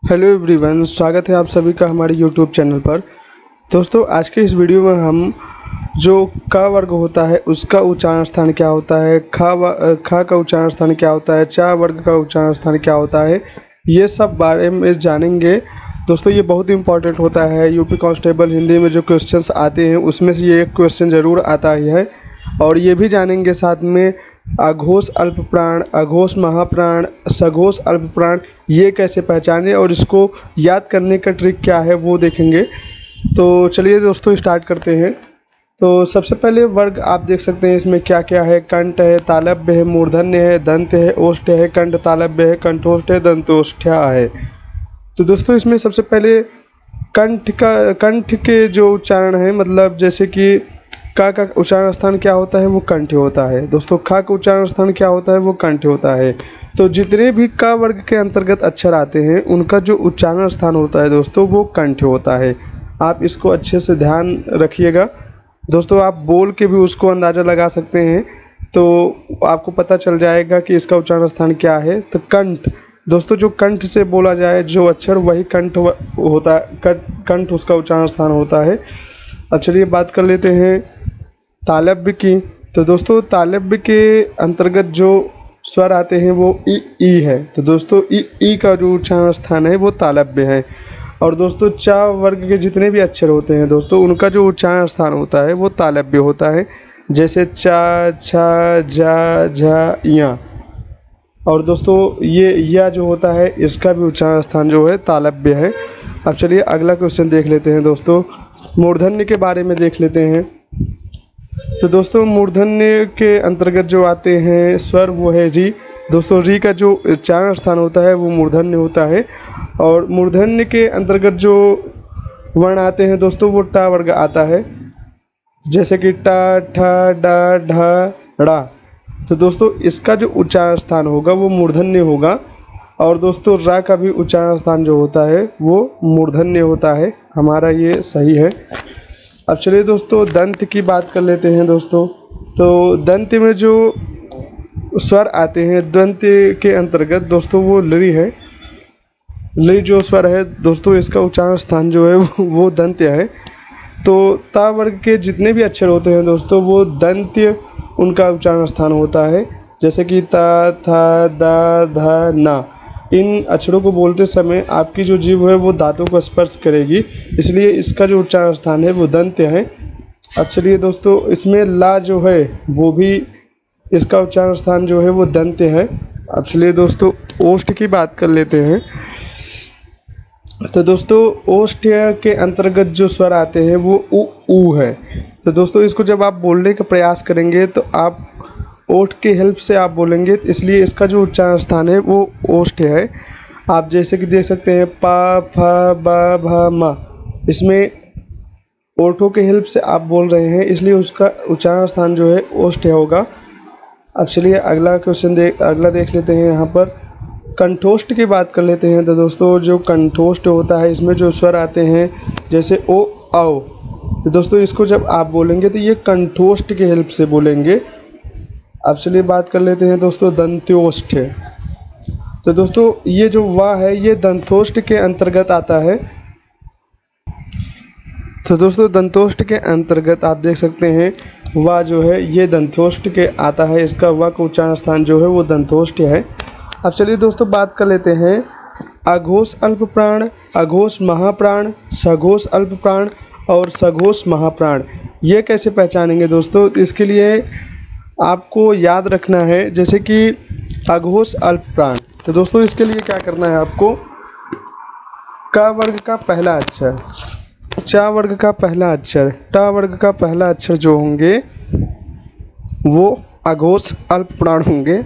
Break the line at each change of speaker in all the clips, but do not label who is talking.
Hello everyone, स्वागत है आप सभी का हमारे यूट्यूब चैनल पर। दोस्तों, आज के इस वीडियो में हम जो क वर्ग होता है उसका उच्चारण स्थान क्या होता है, ख का उच्चारण स्थान क्या होता है, च वर्ग का उच्चारण स्थान क्या होता है, ये सब बारे में जानेंगे। दोस्तों, ये बहुत इंपॉर्टेंट होता है। यूपी कांस्टेबल हिंदी में जो क्वेश्चंस आते हैं उसमें से ये एक क्वेश्चन ज़रूर आता ही है। और ये भी जानेंगे साथ में अघोष अल्प प्राण, अघोष महाप्राण, सघोष अल्प प्राण ये कैसे पहचाने और इसको याद करने का ट्रिक क्या है वो देखेंगे। तो चलिए दोस्तों, स्टार्ट करते हैं। तो सबसे पहले वर्ग आप देख सकते हैं इसमें क्या क्या है। कंठ है, तालव्य है, मूर्धन्य है, दंत है, ओष्ठ है, कंठ तालव्य है, कंठोष्ठ है, दंतोष्ठ्या है। तो दोस्तों, इसमें सबसे पहले कंठ के जो उच्चारण है, मतलब जैसे कि का उच्चारण स्थान क्या होता है वो कंठ होता है। दोस्तों, खा का उच्चारण स्थान क्या होता है वो कंठ होता है। तो जितने भी क वर्ग के अंतर्गत अक्षर आते हैं उनका जो उच्चारण स्थान होता है दोस्तों वो कंठ होता है। आप इसको अच्छे से ध्यान रखिएगा। दोस्तों, आप बोल के भी उसको अंदाज़ा लगा सकते हैं, तो आपको पता चल जाएगा कि इसका उच्चारण स्थान क्या है। तो कंठ, दोस्तों जो कंठ से बोला जाए जो अक्षर वही कंठ होता है, कंठ उसका उच्चारण स्थान होता है। अब चलिए बात कर लेते हैं तालव्य की। तो दोस्तों, तालव्य के अंतर्गत जो स्वर आते हैं वो ई है। तो दोस्तों, ई का जो उच्चारण स्थान है वो तालव्य है। और दोस्तों, च वर्ग के जितने भी अक्षर होते हैं दोस्तों उनका जो उच्चारण स्थान होता है वो तालव्य होता है। जैसे च, छ, झ, झ, या। और दोस्तों, ये या जो होता है इसका भी उच्चारण स्थान जो है तालव्य है। अब चलिए अगला क्वेश्चन देख लेते हैं। दोस्तों, मूर्धन्य के बारे में देख लेते हैं। तो दोस्तों, मूर्धन्य के अंतर्गत जो आते हैं स्वर वो है री। दोस्तों, री का जो उच्चारण स्थान होता है वो मूर्धन्य होता है। और मूर्धन्य के अंतर्गत जो वर्ण आते हैं दोस्तों वो ट वर्ग आता है। जैसे कि ट, ठ, ड, ढ, ड़ा। तो दोस्तों, इसका जो उच्चारण स्थान होगा वो मूर्धन्य होगा। और दोस्तों, रा का भी उच्चारण स्थान जो होता है वो मूर्धन्य होता है। हमारा ये सही है। अब चलिए दोस्तों, दंत की बात कर लेते हैं। दोस्तों, तो दंत में जो स्वर आते हैं दंत के अंतर्गत दोस्तों वो लरी है। लरी जो स्वर है दोस्तों इसका उच्चारण स्थान जो है वो दंत्य है। तो ता वर्ग के जितने भी अक्षर होते हैं दोस्तों वो दंत्य उनका उच्चारण स्थान होता है। जैसे कि ता, था, दा, धा, ना। इन अक्षरों को बोलते समय आपकी जो जीभ है वो दांतों को स्पर्श करेगी, इसलिए इसका जो उच्चारण स्थान है वो दंत्य है। अब चलिए दोस्तों, इसमें ला जो है वो भी इसका उच्चारण स्थान जो है वो दंत्य है। अब चलिए दोस्तों, ओष्ठ की बात कर लेते हैं। तो दोस्तों, ओष्ठ के अंतर्गत जो स्वर आते हैं वो ऊ है। तो दोस्तों, इसको जब आप बोलने का प्रयास करेंगे तो आप ओष्ठ के हेल्प से आप बोलेंगे, तो इसलिए इसका जो उच्चारण स्थान है वो ओष्ठ है। आप जैसे कि देख सकते हैं पा, फ, ब, भ, म। इसमें ओठों के हेल्प से आप बोल रहे हैं, इसलिए उसका उच्चारण स्थान जो है ओष्ठ होगा। अब चलिए अगला क्वेश्चन अगला देख लेते हैं। यहाँ पर कंठोष्ठ की बात कर लेते हैं। तो दोस्तों, जो कंठोष्ठ होता है इसमें जो स्वर आते हैं जैसे ओ, औ। तो दोस्तों, इसको जब आप बोलेंगे तो ये कंठोष्ठ के हेल्प से बोलेंगे। अब चलिए बात कर लेते हैं दोस्तों दंत्योष्ठ। तो दोस्तों, ये जो वा है ये दंतोष्ठ के अंतर्गत आता है। तो दोस्तों, दंतोष्ठ के अंतर्गत आप देख सकते हैं वा जो है ये दंतोष्ठ के आता है। इसका वा का उच्चारण स्थान जो है वो दंतोष्ठ है। अब चलिए दोस्तों, बात कर लेते हैं अघोष अल्प प्राण, अघोष महाप्राण, सघोष अल्प प्राण और सघोष महाप्राण ये कैसे पहचानेंगे दोस्तों। इसके लिए आपको याद रखना है, जैसे कि अघोष अल्प प्राण। तो दोस्तों, इसके लिए क्या करना है आपको, क वर्ग का पहला अक्षर, च वर्ग का पहला अक्षर, ट वर्ग का पहला अक्षर जो होंगे वो अघोष अल्प प्राण होंगे।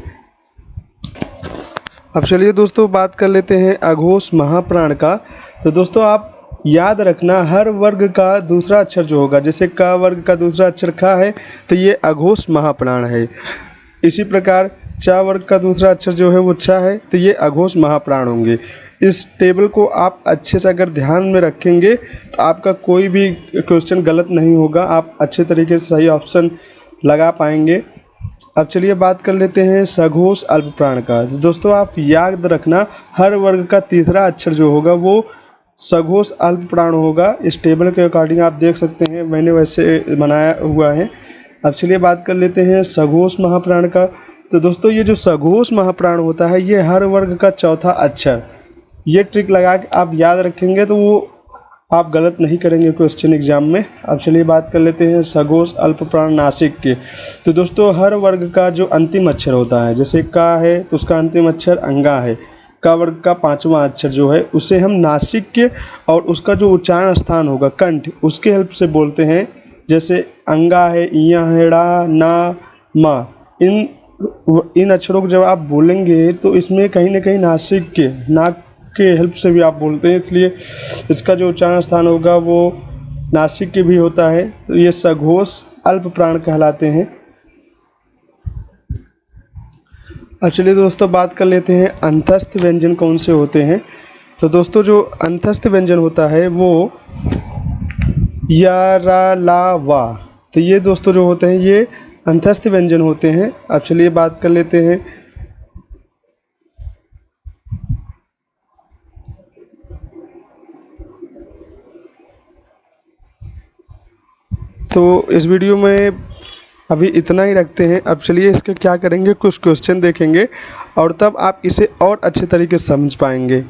अब चलिए दोस्तों, बात कर लेते हैं अघोष महाप्राण का। तो दोस्तों, आप याद रखना हर वर्ग का दूसरा अक्षर जो होगा, जैसे क वर्ग का दूसरा अक्षर ख है तो ये अघोष महाप्राण है। इसी प्रकार च वर्ग का दूसरा अक्षर जो है वो छ है तो ये अघोष महाप्राण होंगे। इस टेबल को आप अच्छे से अगर ध्यान में रखेंगे तो आपका कोई भी क्वेश्चन गलत नहीं होगा, आप अच्छे तरीके से सही ऑप्शन लगा पाएंगे। अब चलिए बात कर लेते हैं सघोष अल्प प्राण का। तो दोस्तों आप याद रखना, हर वर्ग का तीसरा अक्षर जो होगा वो सघोष अल्प प्राण होगा। इस टेबल के अकॉर्डिंग आप देख सकते हैं, मैंने वैसे बनाया हुआ है। अब चलिए बात कर लेते हैं सघोष महाप्राण का। तो दोस्तों ये जो सघोष महाप्राण होता है ये हर वर्ग का चौथा अक्षर। ये ट्रिक लगा के आप याद रखेंगे तो वो आप गलत नहीं करेंगे क्वेश्चन एग्जाम में। अब चलिए बात कर लेते हैं सघोष अल्प प्राण नासिक के। तो दोस्तों हर वर्ग का जो अंतिम अक्षर होता है, जैसे का है तो उसका अंतिम अक्षर अंगा है, का वर्ग का पांचवा अक्षर जो है उसे हम नासिक के और उसका जो उच्चारण स्थान होगा कंठ, उसके हेल्प से बोलते हैं। जैसे अंगा है, इया है, ड़ा, ना, मा, इन अक्षरों को जब आप बोलेंगे तो इसमें कहीं ना कहीं नासिक के, नाक के हेल्प से भी आप बोलते हैं, इसलिए इसका जो उच्चारण स्थान होगा वो नासिक के भी होता है। तो ये सघोष अल्प प्राण कहलाते हैं। अब चलिए दोस्तों बात कर लेते हैं अंतस्थ व्यंजन कौन से होते हैं। तो दोस्तों जो अंतस्थ व्यंजन होता है वो या, रा, ला, वा, तो ये दोस्तों जो होते हैं ये अंतस्थ व्यंजन होते हैं। अब चलिए बात कर लेते हैं तो इस वीडियो में अभी इतना ही रखते हैं। अब चलिए इसके क्या करेंगे, कुछ क्वेश्चन देखेंगे और तब आप इसे और अच्छे तरीके से समझ पाएंगे।